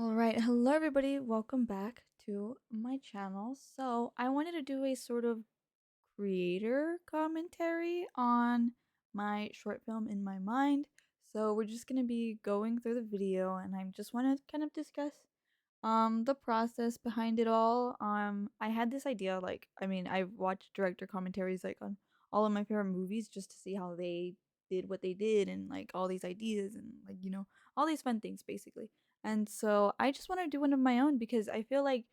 All right, hello everybody. Welcome back to my channel. So, I wanted to do a sort of creator commentary on my short film In My Mind. So, we're just going to be going through the video and I just want to kind of discuss the process behind it all. I had this idea I've watched director commentaries like on all of my favorite movies just to see how they did what they did and like all these ideas and all these fun things basically. And so I just want to do one of my own because I feel like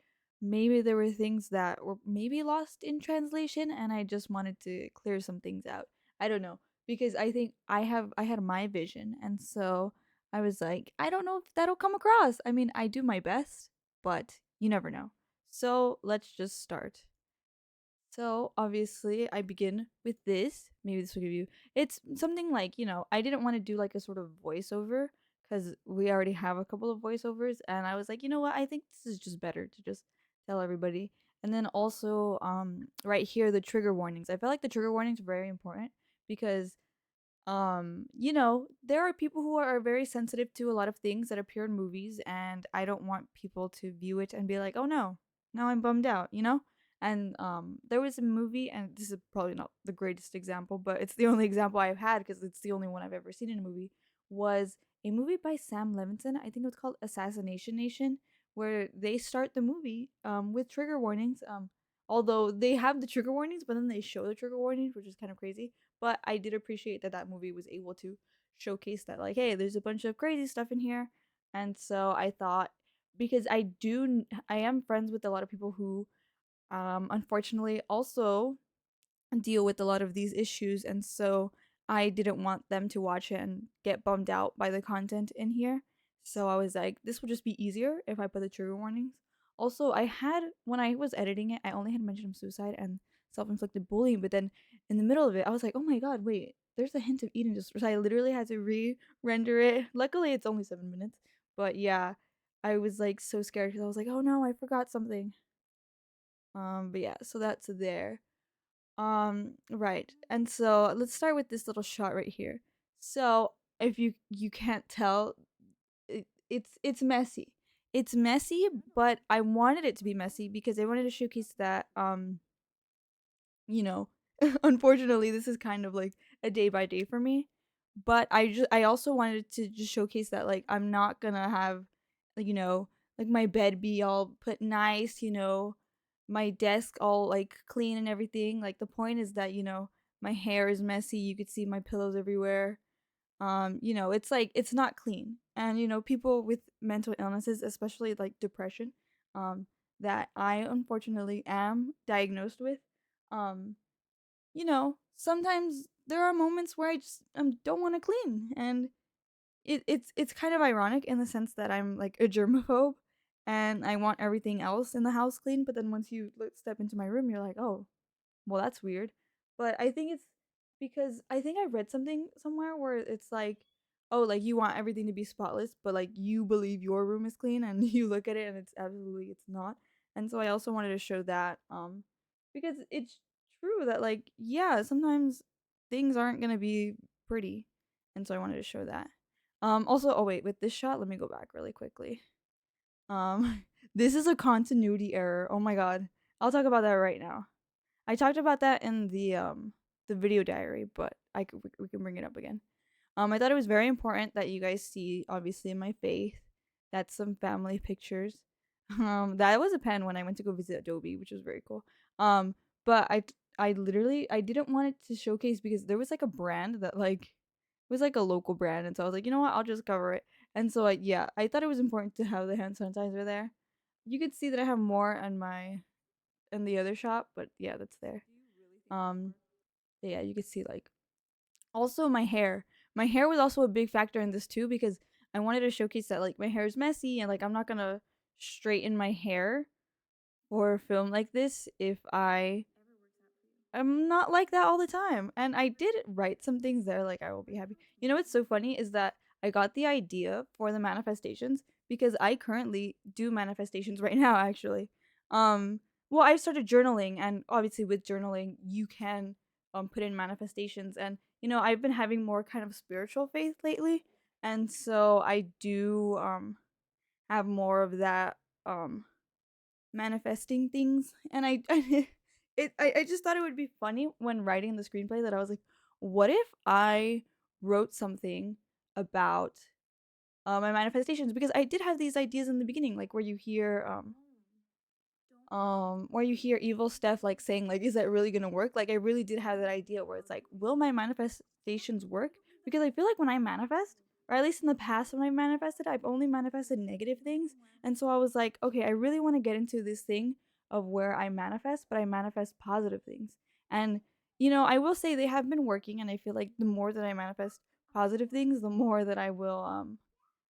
maybe there were things that were maybe lost in translation and I just wanted to clear some things out. I don't know because I think I had my vision and so I was like, I don't know if that'll come across. I mean, I do my best, but you never know. So let's just start. So obviously, I begin with this. Maybe this will give you. It's something like I didn't want to do like a sort of voiceover because we already have a couple of voiceovers, and I was like, you know what? I think this is just better to just tell everybody. And then also, right here, the trigger warnings. I felt like the trigger warnings are very important because there are people who are very sensitive to a lot of things that appear in movies, and I don't want people to view it and be like, oh no, now I'm bummed out. And there was a movie, and this is probably not the greatest example, but it's the only example I've had because it's the only one I've ever seen in a movie, was a movie by Sam Levinson. I think it was called Assassination Nation, where they start the movie with trigger warnings. Although they have the trigger warnings, but then they show the trigger warnings, which is kind of crazy. But I did appreciate that that movie was able to showcase that, like, hey, there's a bunch of crazy stuff in here. And so I thought, because I am friends with a lot of people who, unfortunately, also deal with a lot of these issues. And so I didn't want them to watch it and get bummed out by the content in here. So I was like, this will just be easier if I put the trigger warnings. Also, when I was editing it, I only had mentioned suicide and self inflicted bullying. But then in the middle of it, I was like, oh my God, wait, there's a hint of eating disorder. So I literally had to re render it. Luckily, it's only 7 minutes. But yeah, I was like so scared because I was like, oh no, I forgot something. But yeah, so that's there. Right. And so let's start with this little shot right here. So if you can't tell, it's messy. It's messy, but I wanted it to be messy because I wanted to showcase that you know, unfortunately this is kind of like a day by day for me. But I also wanted to just showcase that like I'm not gonna have like like my bed be all put nice, my desk all like clean and everything. Like the point is that, my hair is messy, you could see my pillows everywhere. It's like it's not clean. And people with mental illnesses, especially like depression, um, that I unfortunately am diagnosed with, um, sometimes there are moments where I just don't want to clean, and it's kind of ironic in the sense that I'm like a germaphobe, and I want everything else in the house clean. But then once you step into my room, you're like, oh, well, that's weird. But I think it's because I think I read something somewhere where it's like, oh, like you want everything to be spotless, but like you believe your room is clean, and you look at it and it's not. And so I also wanted to show that, because it's true that like yeah, sometimes things aren't gonna be pretty, and so I wanted to show that. Also, oh wait, with this shot, let me go back really quickly. This is a continuity error. Oh my god, I'll talk about that right now. I talked about that in the video diary, but we can bring it up again. I thought it was very important that you guys see, obviously, in my faith. That's some family pictures. That was a pen when I went to go visit Adobe, which was very cool. But I literally I didn't want it to showcase because there was like a brand that like was like a local brand, and so I was like, you know what, I'll just cover it. And so I thought it was important to have the hand sanitizer there. You could see that I have more on my in the other shop, but yeah, that's there. Um, yeah, you could see like also my hair. My hair was also a big factor in this too because I wanted to showcase that like my hair is messy and like I'm not gonna straighten my hair for a film like this if I'm not like that all the time. And I did write some things there like I will be happy. You know what's so funny is that I got the idea for the manifestations because I currently do manifestations right now actually. Um well, I started journaling, and obviously with journaling you can put in manifestations, and I've been having more kind of spiritual faith lately. And so I do have more of that um manifesting things. And I just thought it would be funny when writing the screenplay that I was like, what if I wrote something about my manifestations, because I did have these ideas in the beginning, like where you hear evil stuff like saying like, is that really gonna work? Like I really did have that idea where it's like, will my manifestations work? Because I feel like when I manifest, or at least in the past when I manifested, I've only manifested negative things. And so I was like, okay, I really want to get into this thing of where I manifest, but I manifest positive things. And I will say they have been working, and I feel like the more that I manifest positive things, the more that I will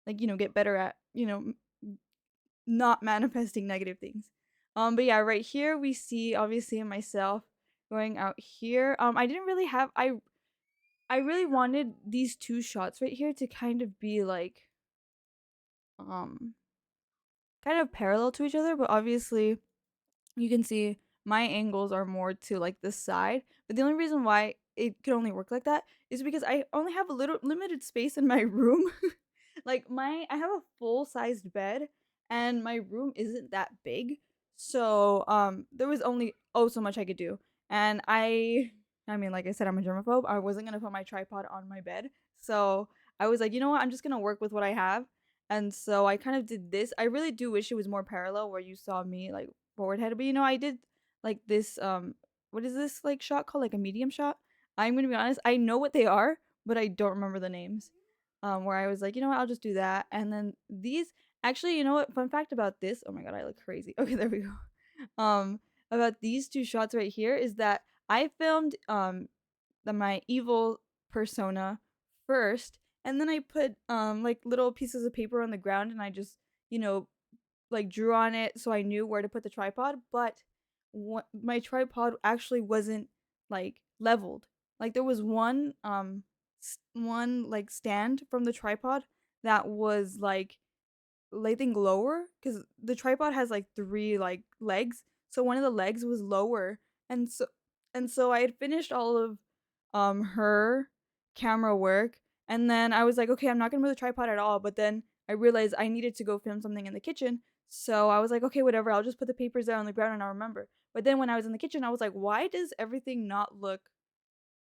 like get better at not manifesting negative things. But yeah, right here we see obviously myself going out here. I didn't really have I really wanted these two shots right here to kind of be like um kind of parallel to each other, but obviously you can see my angles are more to like this side. But the only reason why it could only work like that is because I only have a little limited space in my room. Like I have a full sized bed, and my room isn't that big. So there was only oh so much I could do. And I mean, like I said, I'm a germaphobe. I wasn't gonna put my tripod on my bed. So I was like, you know what, I'm just gonna work with what I have. And so I kind of did this. I really do wish it was more parallel where you saw me like forward headed. But I did like this what is this like shot called, like a medium shot? I'm gonna be honest, I know what they are, but I don't remember the names. Where I was like, you know what, I'll just do that. And then these actually, you know what, fun fact about this, oh my god, I look crazy. Okay, there we go. About these two shots right here is that I filmed my evil persona first, and then I put like little pieces of paper on the ground, and I just, you know, like drew on it so I knew where to put the tripod. But my tripod actually wasn't like leveled. Like there was one like stand from the tripod that was like I think lower, because the tripod has like three like legs. So one of the legs was lower, and so I had finished all of her camera work, and then I was like, okay, I'm not gonna move the tripod at all. But then I realized I needed to go film something in the kitchen, so I was like, okay, whatever. I'll just put the papers there on the ground and I'll remember. But then when I was in the kitchen, I was like, why does everything not look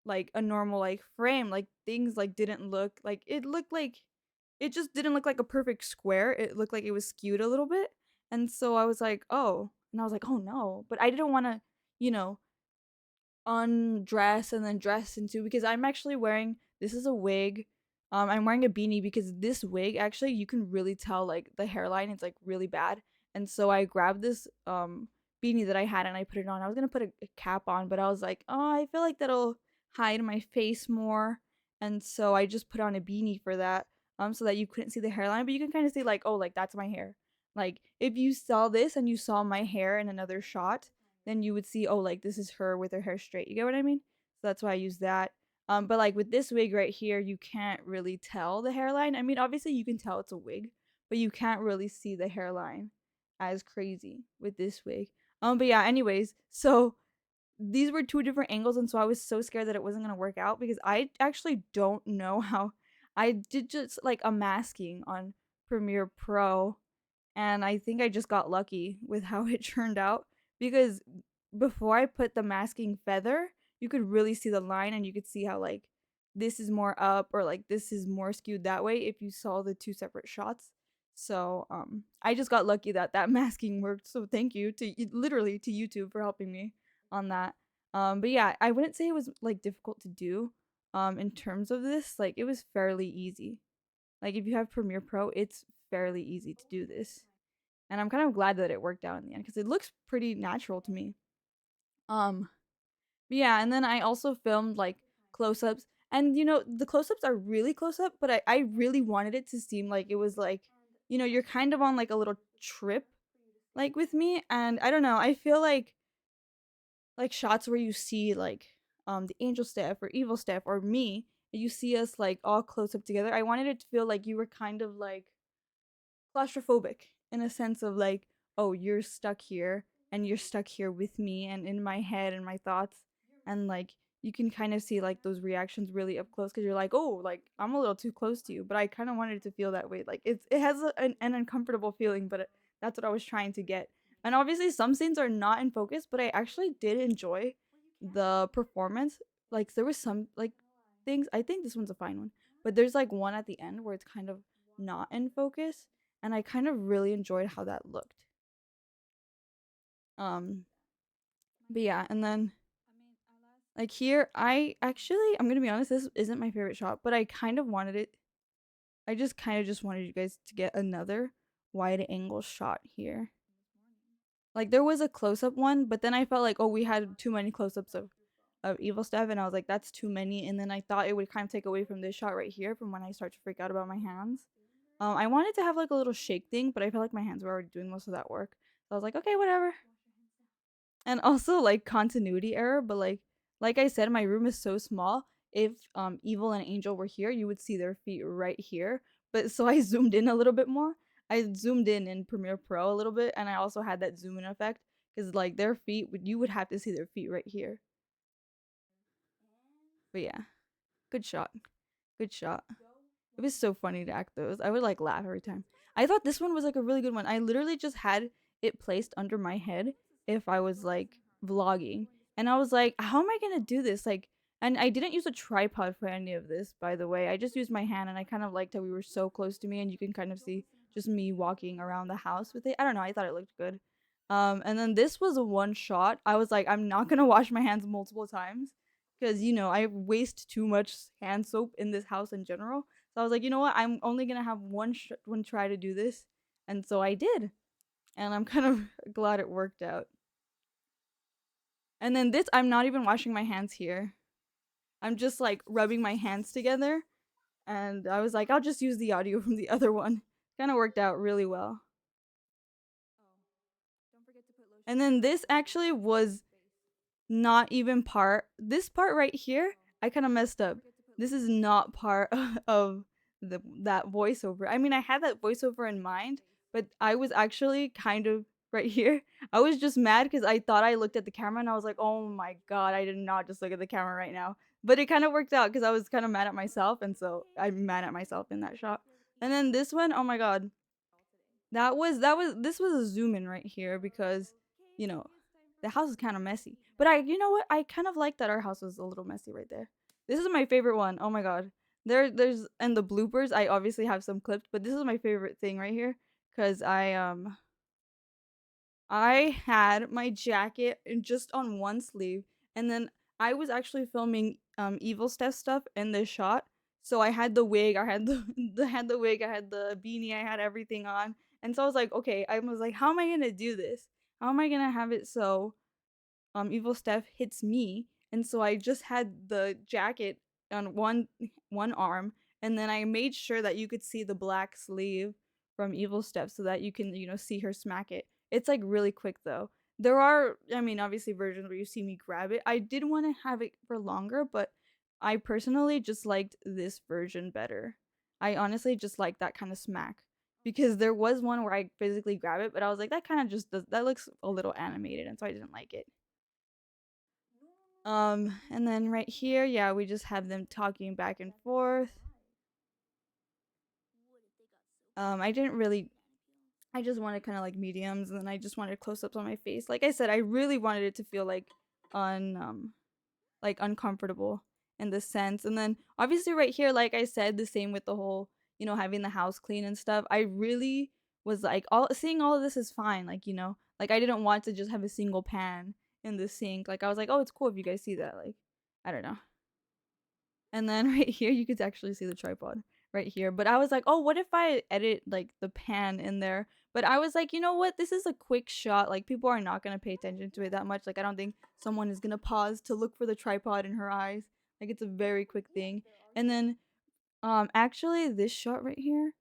like a normal like frame? Like things like didn't look like it looked like it just didn't look like a perfect square. It looked like it was skewed a little bit. And so I was like, oh, and I was like, oh no. But I didn't want to, you know, undress and then dress into, because I'm actually wearing this is a wig. I'm wearing a beanie because this wig actually you can really tell like the hairline is like really bad. And so I grabbed this beanie that I had and I put it on. I was gonna put a cap on, but I was like, oh, I feel like that'll hide my face more. And so I just put on a beanie for that. So that you couldn't see the hairline, but you can kind of see like, oh, like that's my hair. Like if you saw this and you saw my hair in another shot, then you would see, oh, like this is her with her hair straight. You get what I mean? So that's why I use that. But like with this wig right here, you can't really tell the hairline. I mean, obviously you can tell it's a wig, but you can't really see the hairline as crazy with this wig. But yeah, anyways, so these were two different angles, and so I was so scared that it wasn't gonna work out because I actually don't know how. I did just like a masking on Premiere Pro, and I think I just got lucky with how it turned out, because before I put the masking feather, you could really see the line, and you could see how like this is more up or like this is more skewed that way if you saw the two separate shots. So I just got lucky that that masking worked. So thank you to literally to YouTube for helping me on that. But yeah, I wouldn't say it was like difficult to do. In terms of this, like it was fairly easy. Like if you have Premiere Pro, it's fairly easy to do this. And I'm kind of glad that it worked out in the end because it looks pretty natural to me. Um, but yeah, and then I also filmed like close-ups. And the close-ups are really close up, but I really wanted it to seem like it was like, you're kind of on like a little trip like with me. And I don't know, I feel like shots where you see like the angel Steph or evil Steph or me, and you see us like all close up together. I wanted it to feel like you were kind of like claustrophobic in a sense of like, oh, you're stuck here and you're stuck here with me and in my head and my thoughts, and like you can kind of see like those reactions really up close because you're like, oh, like I'm a little too close to you, but I kind of wanted it to feel that way. Like it has an uncomfortable feeling, but that's what I was trying to get. And obviously, some scenes are not in focus, but I actually did enjoy the performance. Like there was some like things. I think this one's a fine one, but there's like one at the end where it's kind of not in focus, and I kind of really enjoyed how that looked. Um, but yeah, and then like here, I'm gonna be honest, this isn't my favorite shot, but I kind of wanted it. I just kind of just wanted you guys to get another wide angle shot here. Like there was a close up one, but then I felt like, oh, we had too many close ups of evil stuff, and I was like, that's too many. And then I thought it would kind of take away from this shot right here, from when I start to freak out about my hands. I wanted to have like a little shake thing, but I felt like my hands were already doing most of that work. So I was like, okay, whatever. And also like continuity error, but like I said, my room is so small. If Evil and Angel were here, you would see their feet right here. But so I zoomed in a little bit more. I zoomed in Premiere Pro a little bit, and I also had that zoom in effect because like their feet, you would have to see their feet right here. But yeah, good shot, good shot. It was so funny to act those. I would like laugh every time. I thought this one was like a really good one. I literally just had it placed under my head if I was like vlogging. And I was like, how am I gonna do this? Like, and I didn't use a tripod for any of this, by the way. I just used my hand, and I kind of liked how we were so close to me and you can kind of see just me walking around the house with it. I don't know, I thought it looked good. And then this was a one shot. I was like, I'm not gonna wash my hands multiple times because I waste too much hand soap in this house in general. So I was like, you know what? I'm only gonna have one try to do this, and so I did, and I'm kind of glad it worked out. And then this, I'm not even washing my hands here. I'm just like rubbing my hands together, and I was like, I'll just use the audio from the other one. Kind of worked out really well. And then this actually was not even part. This part right here, I kind of messed up. This is not part of that voiceover. I mean, I had that voiceover in mind, but I was actually kind of right here. I was just mad because I thought I looked at the camera and I was like, oh my god, I did not just look at the camera right now. But it kind of worked out because I was kind of mad at myself, and so I'm mad at myself in that shot. And then this one, oh my god, that was this was a zoom in right here because you know the house is kind of messy. But you know what? I kind of like that our house was a little messy right there. This is my favorite one. Oh my god. There's and the bloopers. I obviously have some clipped, but this is my favorite thing right here because I had my jacket just on one sleeve, and then I was actually filming Evil Steph stuff in this shot. So I had the wig, I had the wig, I had the beanie, I had everything on. And so I was like, okay, I was like, how am I gonna do this? How am I gonna have it so Evil Steph hits me? And so I just had the jacket on one arm, and then I made sure that you could see the black sleeve from Evil Steph so that you can, see her smack it. It's like really quick though. There are, I mean, obviously versions where you see me grab it. I did want to have it for longer, but I personally just liked this version better. I honestly just like that kind of smack because there was one where I physically grab it, but I was like, that kind of just does, that looks a little animated, and so I didn't like it. And then right here, yeah, we just have them talking back and forth. I didn't really I just wanted kind of like mediums, and then I just wanted close ups on my face. Like I said, I really wanted it to feel un like uncomfortable in this sense. And then obviously right here, like I said, the same with the whole, having the house clean and stuff. I really was like all seeing all of this is fine. Like I didn't want to just have a single pan in the sink. Like I was like, oh, it's cool if you guys see that. Like, I don't know. And then right here, you could actually see the tripod right here. But I was like, oh, what if I edit like the pan in there? But I was like, you know what? This is a quick shot. Like people are not gonna pay attention to it that much. Like I don't think someone is gonna pause to look for the tripod in her eyes. Like it's a very quick thing. And then actually this shot right here,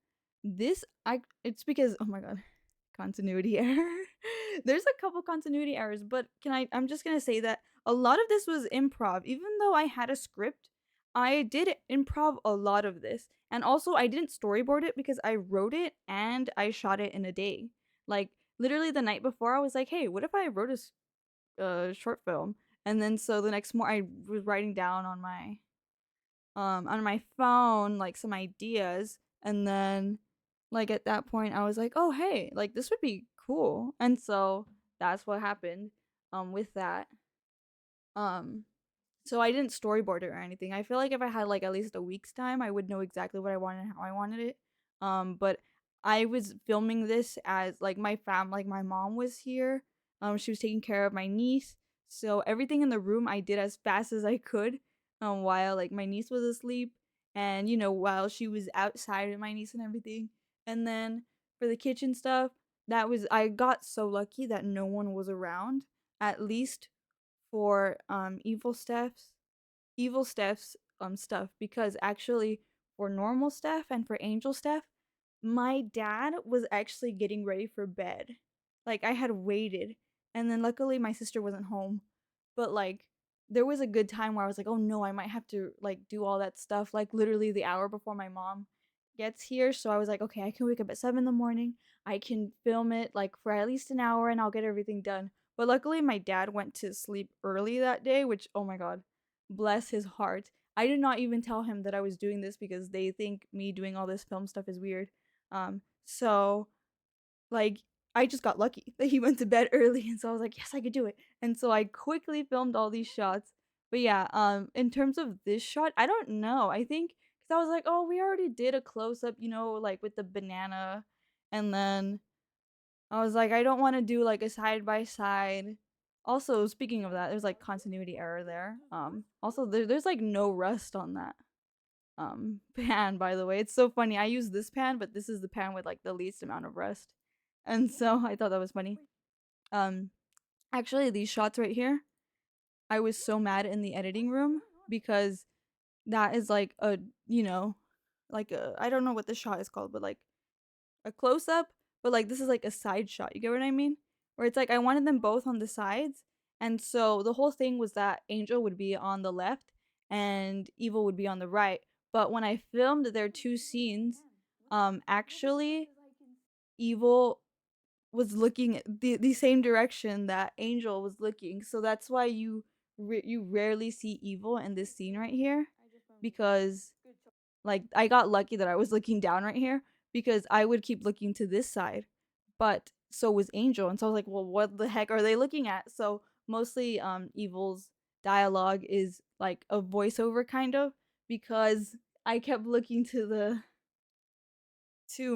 it's because oh my god, continuity error. There's a couple continuity errors, but I'm just gonna say that a lot of this was improv. Even though I had a script, I did improv a lot of this. And also I didn't storyboard it because I wrote it and I shot it in a day. Like literally the night before I was like, hey, what if I wrote a short film? And then so the next morning I was writing down on my phone like some ideas, and then like at that point I was like, "Oh, hey, like this would be cool." And so that's what happened with that. Um so I didn't storyboard it or anything. I feel like if I had like at least a week's time, I would know exactly what I wanted and how I wanted it. But I was filming this as like like my mom was here. She was taking care of my niece. So everything in the room I did as fast as I could, while like my niece was asleep, and while she was outside with my niece and everything. And then for the kitchen stuff, I got so lucky that no one was around. At least for evil Steph's stuff, because actually for normal Steph and for Angel Steph, my dad was actually getting ready for bed. Like I had waited, and then luckily my sister wasn't home. But like there was a good time where I was like, "Oh no, I might have to like do all that stuff like literally the hour before my mom gets here." So I was like, "Okay, I can wake up at 7 in the morning. I can film it like for at least an hour and I'll get everything done." But luckily my dad went to sleep early that day, which oh my god, bless his heart. I did not even tell him that I was doing this because they think me doing all this film stuff is weird. So like I just got lucky that he went to bed early, and so I was like, yes, I could do it. And so I quickly filmed all these shots. But yeah, in terms of this shot, I don't know. I think because I was like, oh, we already did a close up, like with the banana, and then I was like, I don't want to do like a side by side. Also, speaking of that, there's like continuity error there. Also there's like no rust on that pan, by the way. It's so funny. I use this pan, but this is the pan with like the least amount of rust. And so I thought that was funny. Um Actually these shots right here, I was so mad in the editing room because that is like a, you know, like a I don't know what the shot is called, but like a close up, but like this is like a side shot. You get what I mean? Where it's like I wanted them both on the sides, and so the whole thing was that Angel would be on the left and Evil would be on the right. But when I filmed their two scenes, actually Evil was looking the same direction that Angel was looking. So that's why you rarely see Evil in this scene right here, because like I got lucky that I was looking down right here, because I would keep looking to this side, but so was Angel, and so I was like, well, what the heck are they looking at? So mostly, Evil's dialogue is like a voiceover kind of, because I kept looking to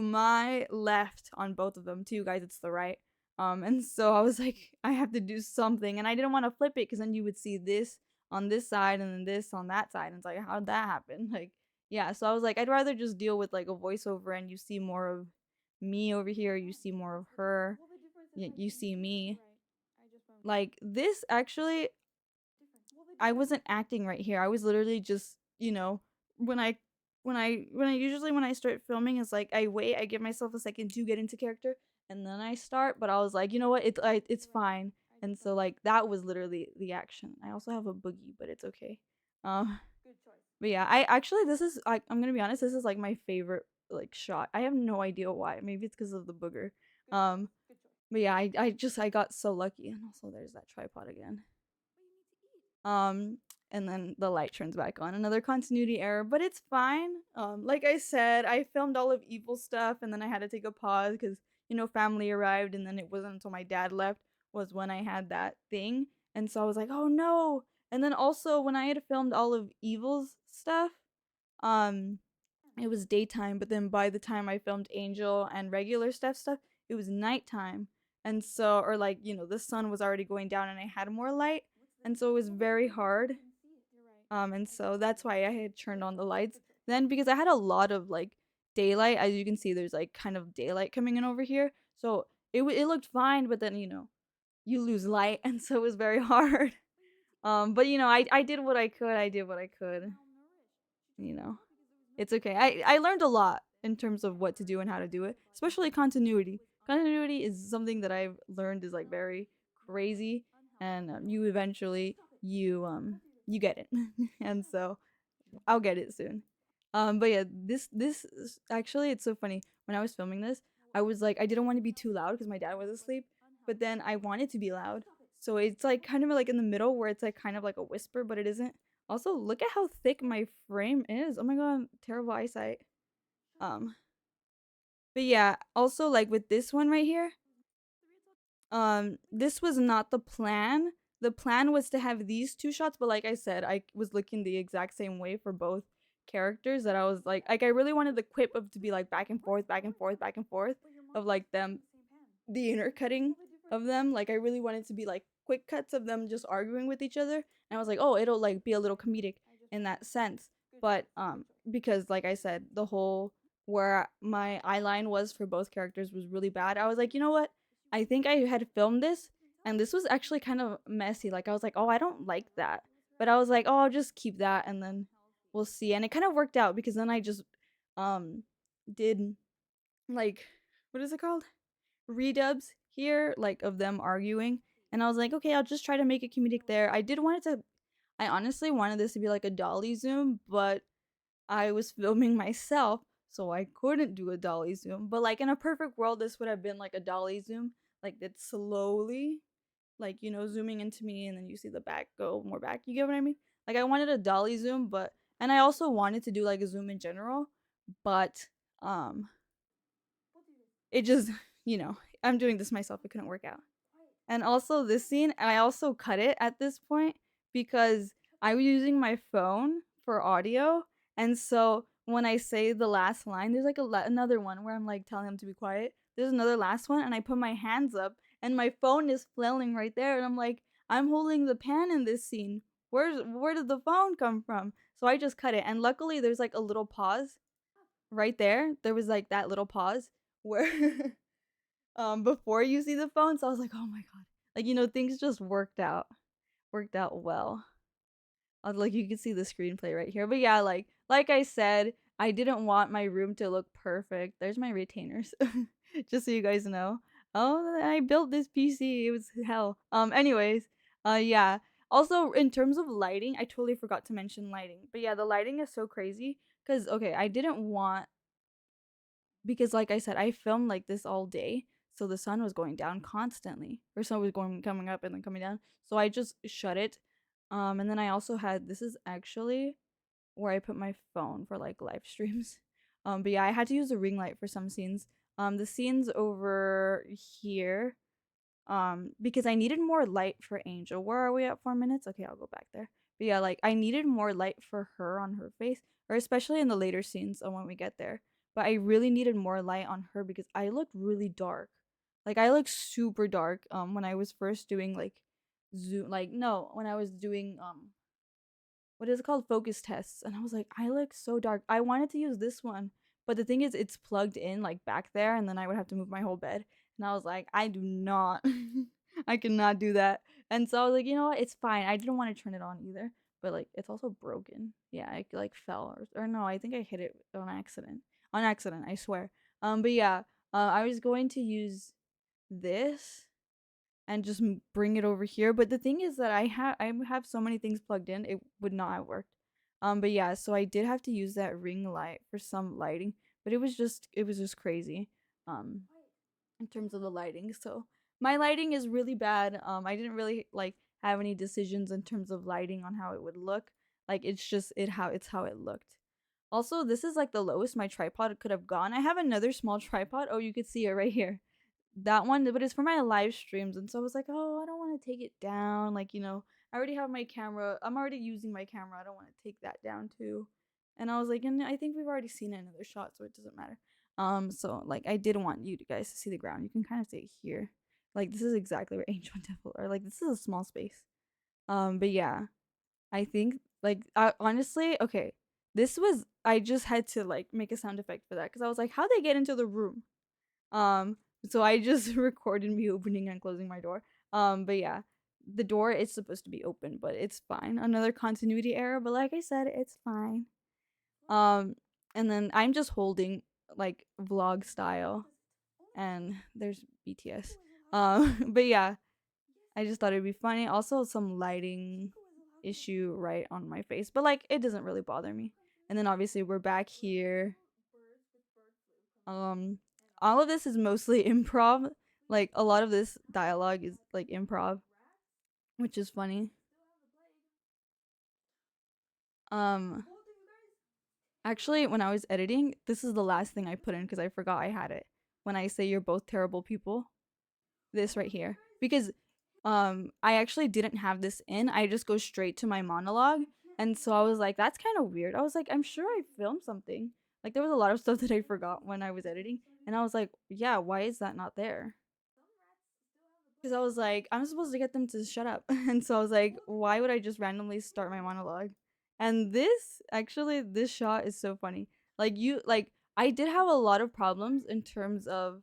my left on both of them. To you guys, it's the right. And so I was like, I have to do something, and I didn't want to flip it because then you would see this on this side and then this on that side, and it's like, how did that happen? Like, yeah. So I was like, I'd rather just deal with like a voiceover, and you see more of me over here, you see more of her, you see me. Like this actually, I wasn't acting right here. I was literally just, when I when I start filming, it's like I wait, I give myself a second to get into character, and then I start. But I was like, you know what, it's fine. And so like that was literally the action. I also have a boogie, but it's okay. Um, but yeah, I actually I'm gonna be honest, this is like my favorite like shot. I have no idea why. Maybe it's because of the booger. Um, but yeah, I got so lucky, and also there's that tripod again. Um, and then the light turns back on. Another continuity error, but it's fine. Like I said, I filmed all of Evil stuff, and then I had to take a pause because family arrived, and then it wasn't until my dad left was when I had that thing, and so I was like, oh no. And then also when I had filmed all of Evil's stuff, um, it was daytime, but then by the time I filmed Angel and regular stuff, it was nighttime. And so, or like, the sun was already going down and I had more light. And so it was very hard. And so that's why I had turned on the lights. Then because I had a lot of like daylight, as you can see, there's like kind of daylight coming in over here. So it looked fine, but then you lose light, and so it was very hard. But I did what I could. I did what I could. You know. It's okay. I learned a lot in terms of what to do and how to do it, especially continuity. Continuity is something that I've learned is like very crazy, and you eventually you get it, and so I'll get it soon. But yeah, actually it's so funny. When I was filming this, I was like I didn't want to be too loud because my dad was asleep, but then I wanted to be loud, So it's like kind of like in the middle where it's like kind of like a whisper, but it isn't. Also, look at how thick my frame is. Oh my god, terrible eyesight. Um, but yeah, also like with this one right here, this was not the plan. The plan was to have these two shots, but like I said, I was looking the exact same way for both characters that I was like I really wanted the quip of to be like back and forth, back and forth, back and forth of like them, the intercutting of them. Like I really wanted to be like quick cuts of them just arguing with each other. And I was like, oh, it'll like be a little comedic in that sense. But because like I said, the whole where my eye line was for both characters was really bad. I was like, you know what? I think I had filmed this and this was actually kind of messy. Like I was like, oh, I don't like that. But I was like, oh, I'll just keep that and then we'll see. And it kind of worked out because then I just um did like what is it called? Redubs here, like of them arguing. And I was like, okay, I'll just try to make it comedic there. I honestly wanted this to be like a dolly zoom, but I was filming myself, so I couldn't do a dolly zoom. But like in a perfect world, this would have been like a dolly zoom, like that slowly, like zooming into me, and then you see the back go more back. You get what I mean? Like I wanted a dolly zoom, but and I also wanted to do like a zoom in general, but um, it just I'm doing this myself. It couldn't work out. And also this scene, I also cut it at this point because I was using my phone for audio, and so when I say the last line, there's like another one where I'm like telling him to be quiet. There's another last one, and I put my hands up, and my phone is flailing right there, and I'm like, I'm holding the pan in this scene. Where did the phone come from? So I just cut it, and luckily there's like a little pause right there. There was like that little pause where before you see the phone, so I was like, oh my god, like things just worked out well. Like you can see the screenplay right here, but yeah, like I said, I didn't want my room to look perfect. There's my retainers, just so you guys know. Oh, I built this PC. It was hell. Anyways, yeah. Also, in terms of lighting, I totally forgot to mention lighting. But yeah, the lighting is so crazy because okay, I didn't want because like I said, I filmed like this all day, so the sun was going down constantly, or sun was going coming up and then coming down. So I just shut it. And then I also had this is actually where I put my phone for like live streams. But yeah, I had to use a ring light for some scenes. The scenes over here, because I needed more light for Angel. Where are we at? 4 minutes? Okay, I'll go back there. But yeah, like I needed more light for her on her face, or especially in the later scenes when we get there. But I really needed more light on her because I looked really dark. Like I looked super dark when I was first doing like zoom like no, when I was doing what is it called, focus tests, and I was like, I look so dark. I wanted to use this one, but the thing is it's plugged in like back there, and then I would have to move my whole bed, and I was like, I do not I cannot do that. And so I was like, you know what, it's fine. I didn't want to turn it on either, but like it's also broken. Yeah, I like fell, or no, I think I hit it on accident, I swear. But yeah, I was going to use this and just bring it over here. But the thing is that I have so many things plugged in, it would not have worked. But yeah, so I did have to use that ring light for some lighting, but it was just crazy. Um, in terms of the lighting, so my lighting is really bad. I didn't really like have any decisions in terms of lighting on how it would look. Like it's how it looked. Also, this is like the lowest my tripod could have gone. I have another small tripod. Oh, you could see it right here, that one, but it's for my live streams. And so I was like, oh, I don't want to take it down. Like, I already have my camera. I'm already using my camera. I don't want to take that down too. And I was like, and I think we've already seen it in another shot, so it doesn't matter. So like I did want you guys to see the ground. You can kind of see it here. Like this is exactly where Angel and Devil are. Like this is a small space. But yeah, I think like honestly, okay. This was I just had to like make a sound effect for that because I was like, how'd they get into the room? Um, so I just recorded me opening and closing my door. But yeah, the door is supposed to be open, but it's fine. Another continuity error, but like I said, it's fine. Um, and then I'm just holding like vlog style, and there's BTS. But yeah, I just thought it'd be funny. Also, some lighting issue right on my face, but like it doesn't really bother me. And then obviously we're back here. Um, all of this is mostly improv. Like a lot of this dialogue is like improv. which is funny. Um, Actually, when I was editing, this is the last thing I put in because I forgot I had it. When I say you're both terrible people, this right here. Because I actually didn't have this in. I just go straight to my monologue. And so I was like, that's kind of weird. I was like, I'm sure I filmed something. Like there was a lot of stuff that I forgot when I was editing. And I was like, yeah, why is that not there? Because I was like, I'm supposed to get them to shut up. And so I was like, why would I just randomly start my monologue? And this, actually, this shot is so funny. Like, I did have a lot of problems in terms of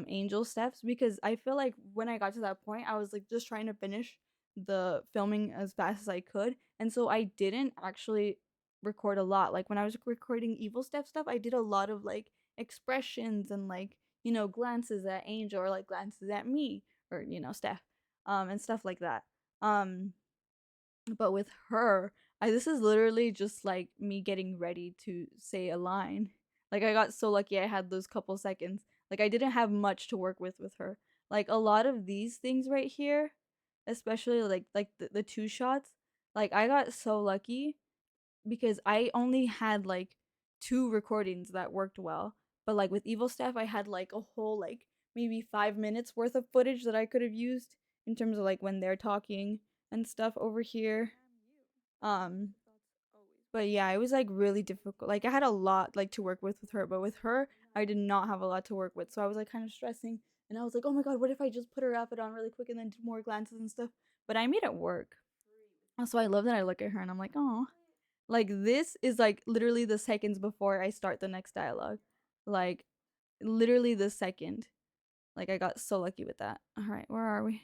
angel steps because I feel like when I got to that point, I was like just trying to finish the filming as fast as I could. And so I didn't actually record a lot. Like when I was recording evil step stuff, I did a lot of like expressions and like, glances at Angel or like glances at me or Steph, and stuff like that. Um, but with her, this is literally just like me getting ready to say a line. Like I got so lucky I had those couple seconds. Like I didn't have much to work with her. Like a lot of these things right here, especially like the two shots. Like I got so lucky because I only had like two recordings that worked well. But like with Evil Staff, I had like a whole like maybe 5 minutes worth of footage that I could have used in terms of like when they're talking and stuff over here. Um, but yeah, it was like really difficult. Like I had a lot like to work with her, but with her, I did not have a lot to work with. So I was like kind of stressing, and I was like, oh my god, what if I just put her outfit on really quick and then do more glances and stuff? But I made it work. So I love that I look at her and I'm like, oh, like this is like literally the seconds before I start the next dialogue. Like literally the second. Like I got so lucky with that. All right, where are we?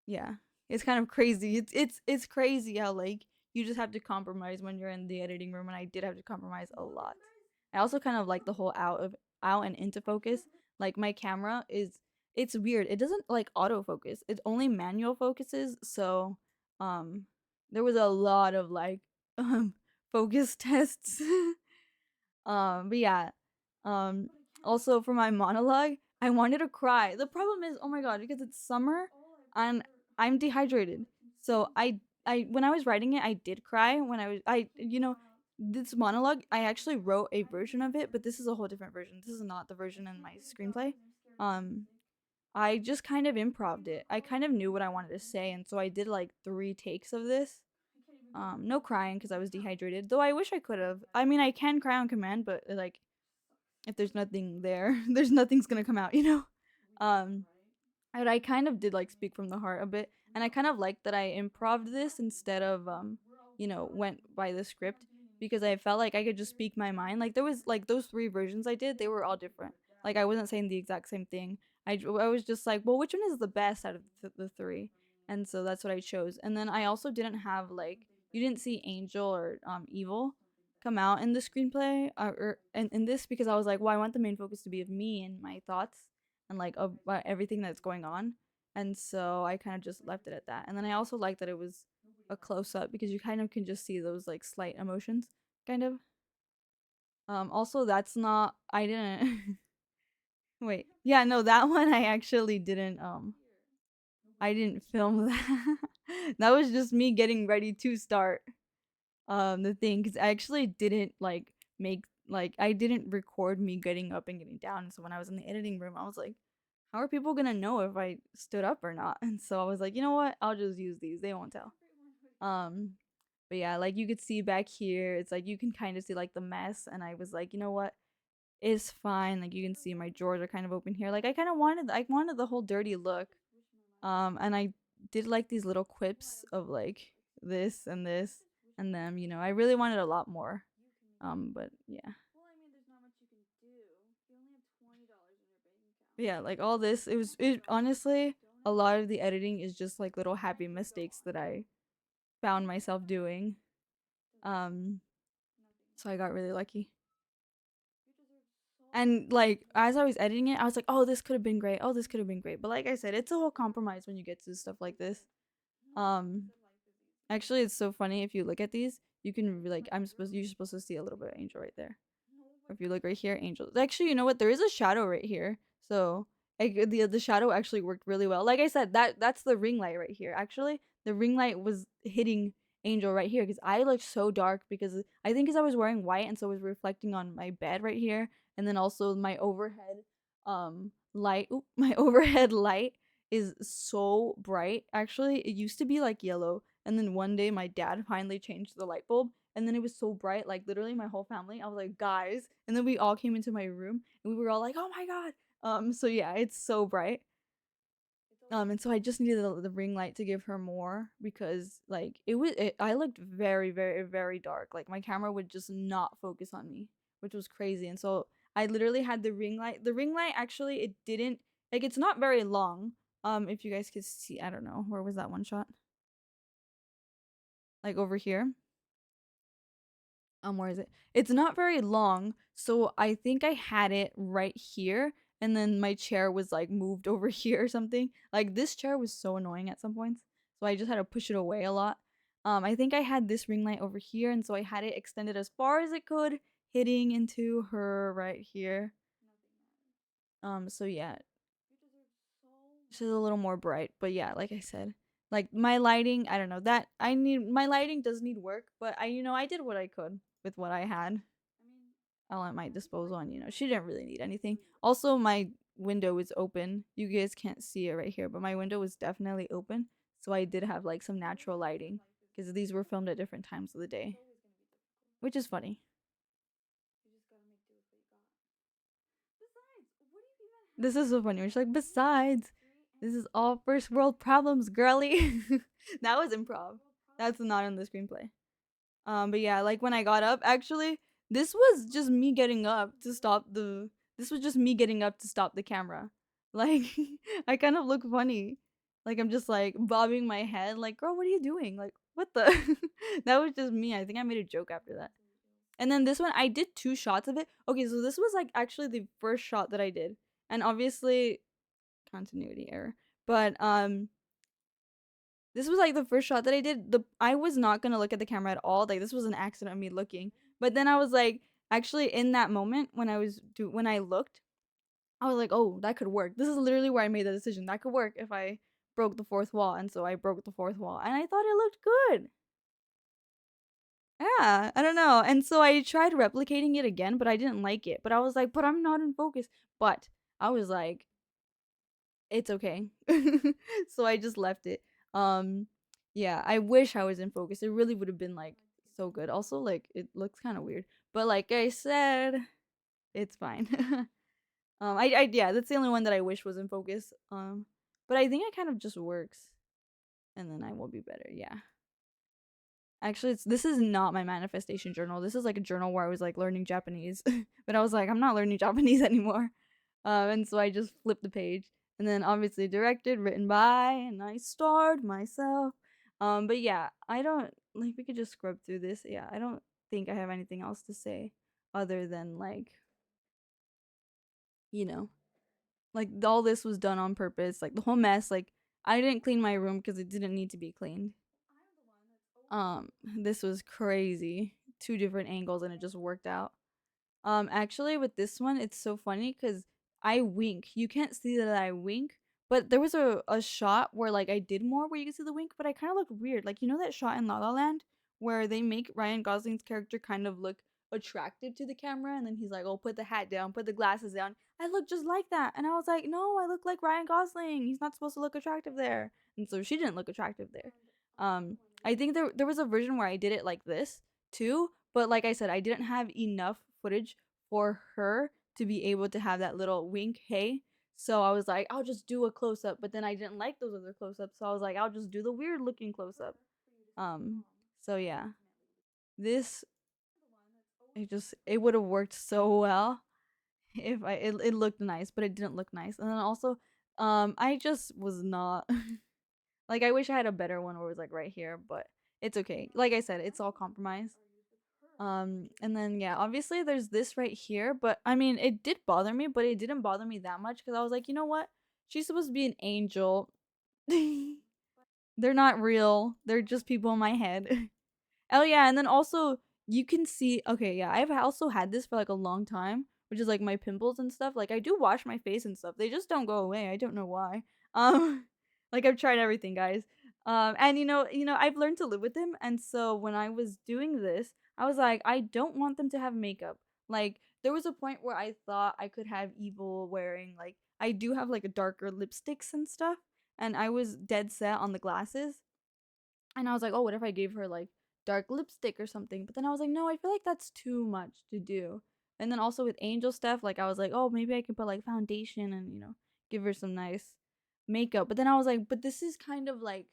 Yeah. It's kind of crazy. It's crazy how like you just have to compromise when you're in the editing room, and I did have to compromise a lot. I also kind of like the whole out and into focus. Like my camera is it's weird. It doesn't like autofocus. It only manual focuses. So um there was a lot of like um focus tests. But yeah. Um Also for my monologue, I wanted to cry. The problem is, oh my god, because it's summer and I'm dehydrated. So I when I was writing it, I did cry when I this monologue, I actually wrote a version of it, but this is a whole different version. This is not the version in my screenplay. Um I just kind of improved it. I kind of knew what I wanted to say, and so I did like 3 takes of this. No crying because I was dehydrated. Though I wish I could have. I mean, I can cry on command, but like if there's nothing there, there's nothing's gonna come out, you know. Um, and I kind of did like speak from the heart a bit, and I kind of liked that I improved this instead of went by the script because I felt like I could just speak my mind. Like there was like those 3 versions I did, they were all different. Like I wasn't saying the exact same thing. I was just like, well, which one is the best out of the 3? And so that's what I chose. And then I also didn't have like you didn't see Angel or Evil come out in the screenplay or in this because I was like, well, I want the main focus to be of me and my thoughts and like about everything that's going on. And so I kind of just left it at that. And then I also like that it was a close up because you kind of can just see those like slight emotions, kind of. Also, that's not. I didn't. Wait. Yeah, no, that one I actually didn't. I didn't film that. That was just me getting ready to start the thing because I actually didn't like make like I didn't record me getting up and getting down. So when I was in the editing room, I was like, how are people gonna know if I stood up or not? And so I was like, you know what? I'll just use these. They won't tell. Um, but yeah, like you could see back here, it's like you can kind of see like the mess, and I was like, you know what? It's fine. Like you can see my drawers are kind of open here. Like I wanted the whole dirty look. And I did like these little quips of like this and them. I really wanted a lot more. But yeah. Yeah, like all this, it honestly, a lot of the editing is just like little happy mistakes that I found myself doing. Um, so I got really lucky. And like as I was editing it, I was like, "Oh, this could have been great. Oh, this could have been great." But like I said, it's a whole compromise when you get to stuff like this. Um, Actually, it's so funny if you look at these, you can like you're supposed to see a little bit of Angel right there. Or if you look right here, Angel. Actually, you know what? There is a shadow right here. So Like the shadow actually worked really well. Like I said, that's the ring light right here. Actually, the ring light was hitting Angel right here because I looked so dark because I think because I was wearing white and so it was reflecting on my bed right here, and then also my overhead light. Oop, my overhead light is so bright. Actually, it used to be like yellow, and then one day my dad finally changed the light bulb, and then it was so bright, like literally my whole family. I was like, guys, and then we all came into my room and we were all like, oh my god. So yeah, it's so bright. And so I just needed the ring light to give her more because like I looked very, very, very dark. Like my camera would just not focus on me, which was crazy. And so I literally had the ring light. The ring light actually it didn't like it's not very long. If you guys could see, I don't know, where was that one shot? Like over here. Where is it? It's not very long, so I think I had it right here, and then my chair was like moved over here or something. Like this chair was so annoying at some points, so I just had to push it away a lot. I think I had this ring light over here, and so I had it extended as far as it could, hitting into her right here. So yeah, she's a little more bright, but yeah, like I said, like my lighting, I don't know that I need my lighting does need work, but I did what I could with what I had. All at my disposal, and she didn't really need anything. Also, my window is open. You guys can't see it right here, but my window was definitely open, so I did have like some natural lighting because these were filmed at different times of the day, which is funny. This is so funny. It's like, besides, this is all first world problems, girly. That was improv. That's not in the screenplay. But yeah, like when I got up, actually, this was just me getting up to stop the. This was just me getting up to stop the camera. Like, I kind of look funny. Like I'm just like bobbing my head, like, girl, what are you doing? Like, what the? That was just me. I think I made a joke after that. And then this one, I did two shots of it. Okay, so this was like actually the first shot that I did, and obviously, continuity error. But this was like the first shot that I did. I was not gonna look at the camera at all. Like this was an accident of me looking. But then I was like, actually, in that moment when when I looked, I was like, oh, that could work. This is literally where I made the decision. That could work if I broke the fourth wall, and so I broke the fourth wall, and I thought it looked good. Yeah, I don't know. And so I tried replicating it again, but I didn't like it. But I was like, but I'm not in focus. But I was like, it's okay. So I just left it. Um yeah, I wish I was in focus. It really would have been like so good. Also like it looks kind of weird. But like I said, it's fine. I yeah, that's the only one that I wish was in focus. But I think it kind of just works and then I will be better. Yeah. Actually, this is not my manifestation journal. This is like a journal where I was like learning Japanese. But I was like I'm not learning Japanese anymore. And so I just flipped the page, and then obviously directed, written by, and I starred myself. But yeah, I don't like we could just scrub through this. Yeah, I don't think I have anything else to say other than like you know, like all this was done on purpose. Like the whole mess. Like I didn't clean my room because it didn't need to be cleaned. This was crazy. Two different angles, and it just worked out. Actually, with this one, it's so funny because I wink. You can't see that I wink, but there was a shot where like I did more where you can see the wink, but I kind of look weird. Like you know that shot in La La Land where they make Ryan Gosling's character kind of look attractive to the camera, and then he's like, "Oh, put the hat down, put the glasses down." I look just like that, and I was like, "No, I look like Ryan Gosling. He's not supposed to look attractive there." And so she didn't look attractive there. I think there was a version where I did it like this too, but like I said, I didn't have enough footage for her to be able to have that little wink, hey. So I was like, I'll just do a close up, but then I didn't like those other close ups, so I was like, I'll just do the weird looking close up. Um, so yeah, this it would have worked so well if it looked nice, but it didn't look nice. And then also, I just was not like I wish I had a better one where it was like right here, but it's okay. Like I said, it's all compromise. And then yeah, obviously there's this right here, but I mean, it did bother me, but it didn't bother me that much because I was like, you know what? She's supposed to be an angel. They're not real. They're just people in my head. Oh yeah, and then also you can see. Okay, yeah, I've also had this for like a long time which is like my pimples and stuff. Like I do wash my face and stuff. They just don't go away. I don't know why. Um like I've tried everything, guys. And I've learned to live with them, and so when I was doing this, I was like, I don't want them to have makeup. Like there was a point where I thought I could have Evil wearing, like, I do have like a darker lipsticks and stuff, and I was dead set on the glasses. And I was like, oh, what if I gave her like dark lipstick or something? But then I was like, no, I feel like that's too much to do. And then also with Angel stuff, like I was like, oh, maybe I can put like foundation and give her some nice makeup. But then I was like, but this is kind of like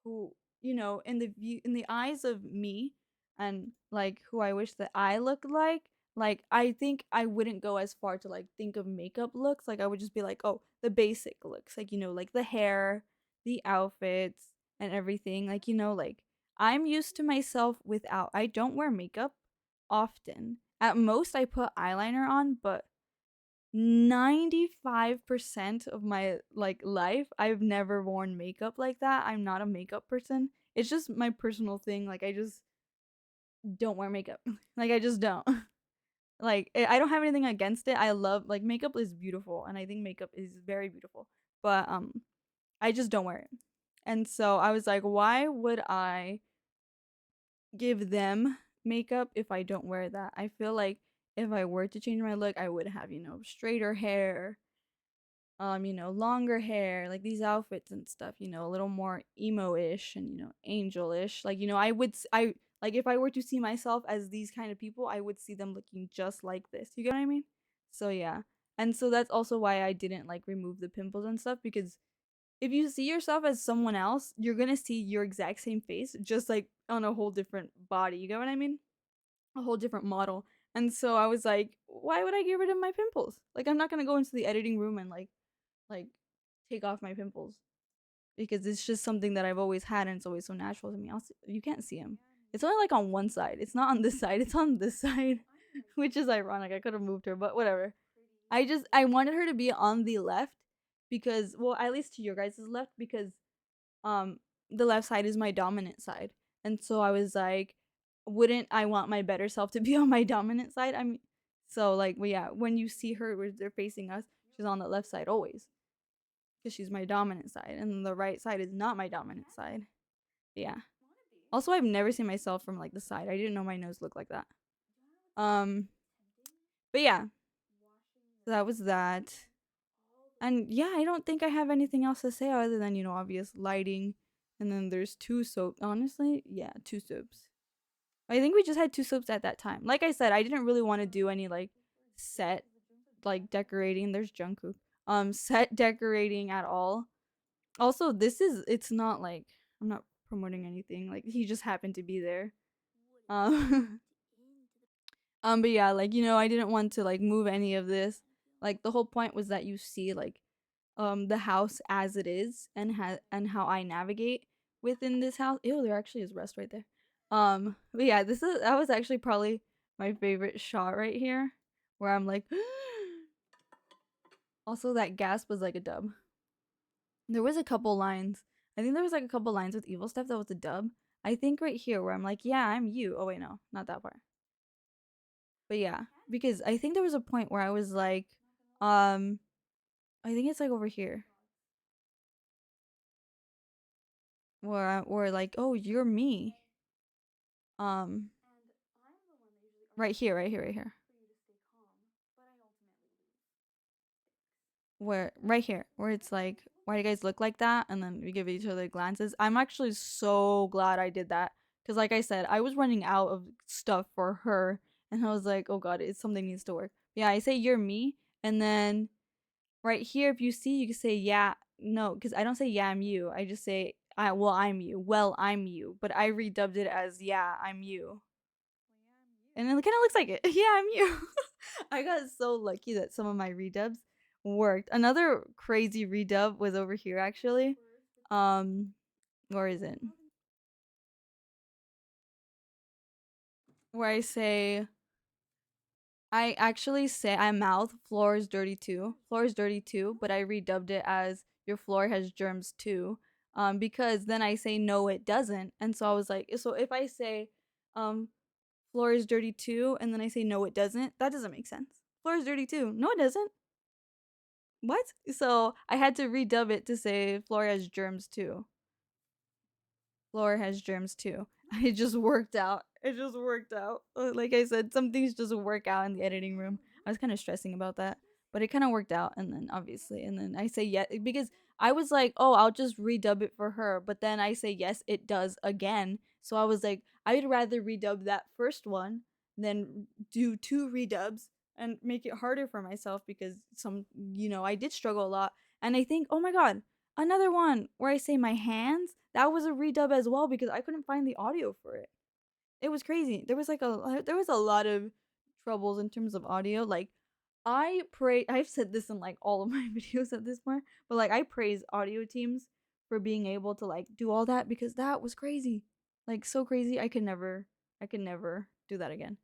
who, in the eyes of me, and like who I wish that I looked like. Like I think I wouldn't go as far to like think of makeup looks. Like I would just be like, oh, the basic looks, like like the hair, the outfits, and everything. Like like I'm used to myself without. I don't wear makeup often. At most I put eyeliner on, but 95% of my like life I've never worn makeup like that. I'm not a makeup person. It's just my personal thing. Like I just don't wear makeup. Like I just don't. Like I don't have anything against it. I love, like, makeup is beautiful, and I think makeup is very beautiful. But I just don't wear it. And so I was like, why would I give them makeup if I don't wear that? I feel like if I were to change my look, I would have, straighter hair, longer hair, like these outfits and stuff, a little more emo-ish and, angel-ish. Like, I like if I were to see myself as these kind of people, I would see them looking just like this. You get what I mean? So yeah. And so that's also why I didn't like remove the pimples and stuff, because if you see yourself as someone else, you're gonna see your exact same face, just like on a whole different body. You get what I mean? A whole different model. And so I was like, why would I get rid of my pimples? Like I'm not gonna go into the editing room and like take off my pimples, because it's just something that I've always had, and it's always so natural to me. Also, you can't see them. It's only like on one side. It's not on this side. It's on this side, which is ironic. I could have moved her, but whatever. I wanted her to be on the left because, well, at least to your guys' left, because um the left side is my dominant side. And so I was like, wouldn't I want my better self to be on my dominant side? I mean, so like, well, yeah, when you see her where they're facing us, she's on the left side always, because she's my dominant side, and the right side is not my dominant side. Yeah. Also, I've never seen myself from like the side. I didn't know my nose looked like that. Um, but yeah, so that was that. And yeah, I don't think I have anything else to say other than, obvious lighting. And then there's two soap. Honestly, yeah, two soaps. I think we just had two soaps at that time. Like I said, I didn't really want to do any like set like decorating. There's Jungkook. Set decorating at all. Also, it's not like I'm not promoting anything. Like he just happened to be there. Um but yeah, like I didn't want to like move any of this. Like the whole point was that you see like the house as it is, and how I navigate within this house. Ew, there actually is rest right there. But yeah, that was actually probably my favorite shot right here, where I'm like also that gasp was like a dub. There was a couple lines. I think there was like a couple lines with evil stuff that was a dub. I think right here where I'm like, yeah, I'm you. Oh wait, no, not that part. But yeah, because I think there was a point where I was like, um, I think it's like over here where like, oh, you're me. Um, right here, right here, right here. Where right here, where it's like, why do you guys look like that? And then we give each other glances. I'm actually so glad I did that, because like I said, I was running out of stuff for her, and I was like, oh god, it's something needs to work. Yeah, I say you're me, and then right here, if you see, you can say yeah, no, because I don't say yeah, I'm you. I just say I'm you. Well, I'm you, but I redubbed it as yeah, I'm you, and it kind of looks like it. Yeah, I'm you. I got so lucky that some of my redubs worked. Another crazy redub was over here actually. Um, where is it? Where I actually say I mouth floor is dirty too. Floor is dirty too, but I redubbed it as your floor has germs too. Because then I say no, it doesn't, and so I was like, so if I say, floor is dirty too, and then I say no, it doesn't, that doesn't make sense. Floor is dirty too. No, it doesn't. What? So I had to redub it to say floor has germs too. Floor has germs too. It just worked out. It just worked out. Like I said, some things just work out in the editing room. I was kind of stressing about that, but it kind of worked out. And then obviously, and then I say yes because I was like, oh, I'll just redub it for her. But then I say yes, it does again. So I was like, I'd rather redub that first one than do two redubs and make it harder for myself because I did struggle a lot. And I think, oh my god, another one where I say my hands, that was a redub as well because I couldn't find the audio for it. It was crazy. There was a lot of troubles in terms of audio. Like I pray I've said this in like all of my videos at this point, but like I praise audio teams for being able to like do all that because that was crazy. Like so crazy. I could never do that again.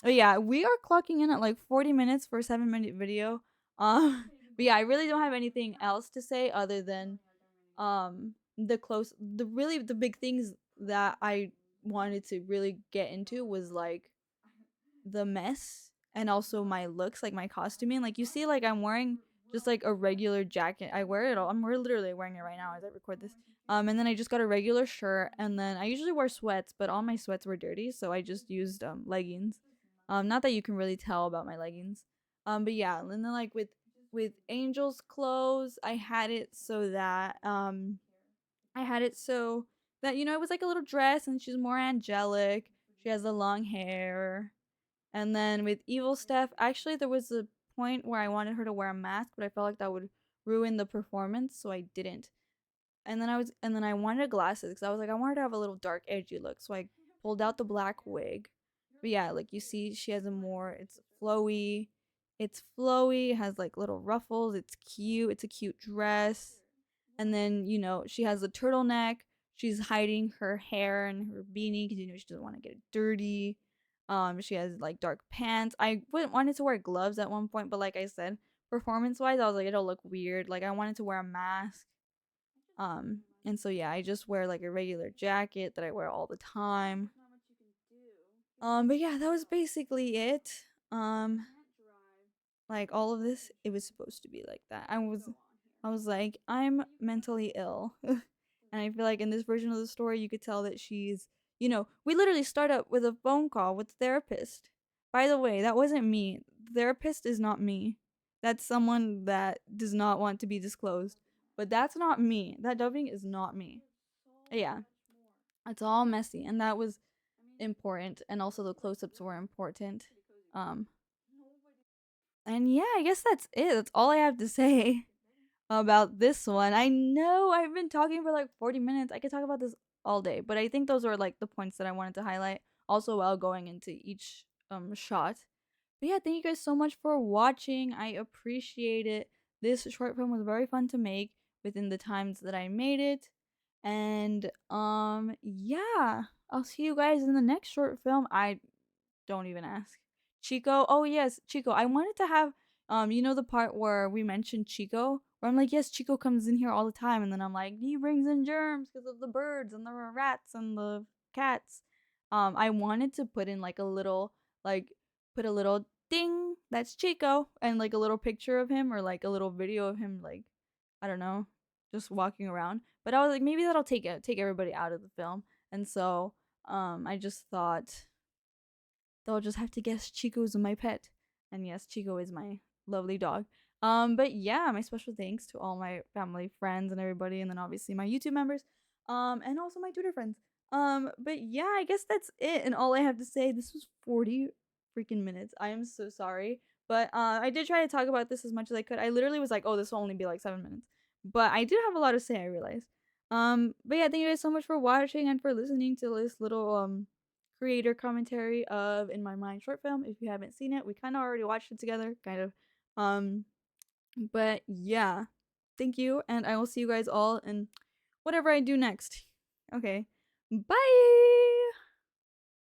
But yeah, we are clocking in at like 40 minutes for a 7-minute video. But yeah, I really don't have anything else to say other than the big things that I wanted to really get into was like the mess and also my looks, like my costuming. Like you see, like I'm wearing just like a regular jacket. I wear it all. We're literally wearing it right now as I record this. And then I just got a regular shirt, and then I usually wear sweats, but all my sweats were dirty, so I just used leggings. Not that you can really tell about my leggings. But yeah, and then like with Angel's clothes, I had it so that it was like a little dress, and she's more angelic. She has the long hair, and then with Evil Steph, actually, there was a point where I wanted her to wear a mask, but I felt like that would ruin the performance, so I didn't. And then I wanted glasses because I was like, I wanted to have a little dark, edgy look, so I pulled out the black wig. But yeah, like you see, she has a more, it's flowy. It's flowy, it has like little ruffles, it's cute, it's a cute dress. And then, she has a turtleneck. She's hiding her hair and her beanie because she doesn't want to get it dirty. She has like dark pants. I wanted to wear gloves at one point, but like I said, performance wise, I was like, it'll look weird. Like I wanted to wear a mask. And so yeah, I just wear like a regular jacket that I wear all the time. But yeah, that was basically it. Um, like all of this, it was supposed to be like that. I was like, I'm mentally ill. And I feel like in this version of the story, you could tell that we literally start up with a phone call with the therapist. By the way, that wasn't me. The therapist is not me. That's someone that does not want to be disclosed. But that's not me. That dubbing is not me. Yeah, it's all messy. And that was important. And also the close ups were important. Um, and yeah, I guess that's it. That's all I have to say about this one. I know I've been talking for like 40 minutes. I could talk about this all day, but I think those are like the points that I wanted to highlight also while going into each shot. But yeah, thank you guys so much for watching. I appreciate it. This short film was very fun to make within the times that I made it. And yeah, I'll see you guys in the next short film. I don't even ask. Chico. Oh yes, Chico. I wanted to have the part where we mentioned Chico, where I'm like, yes, Chico comes in here all the time, and then I'm like, he brings in germs because of the birds and the rats and the cats. I wanted to put in like a little put a little ding, that's Chico, and like a little picture of him or like a little video of him, like I don't know, just walking around. But I was like, maybe that'll take everybody out of the film, and so I just thought they'll just have to guess Chico's my pet. And yes, Chico is my lovely dog. But yeah, my special thanks to all my family, friends, and everybody, and then obviously my YouTube members, and also my Twitter friends. But yeah, I guess that's it. And all I have to say, this was 40 freaking minutes. I am so sorry. But I did try to talk about this as much as I could. I literally was like, oh, this will only be like 7 minutes. But I did have a lot to say, I realized. But yeah, thank you guys so much for watching and for listening to this little creator commentary of In My Mind short film. If you haven't seen it, we kind of already watched it together, kind of. Um, but yeah, thank you, and I will see you guys all in whatever I do next. Okay, bye.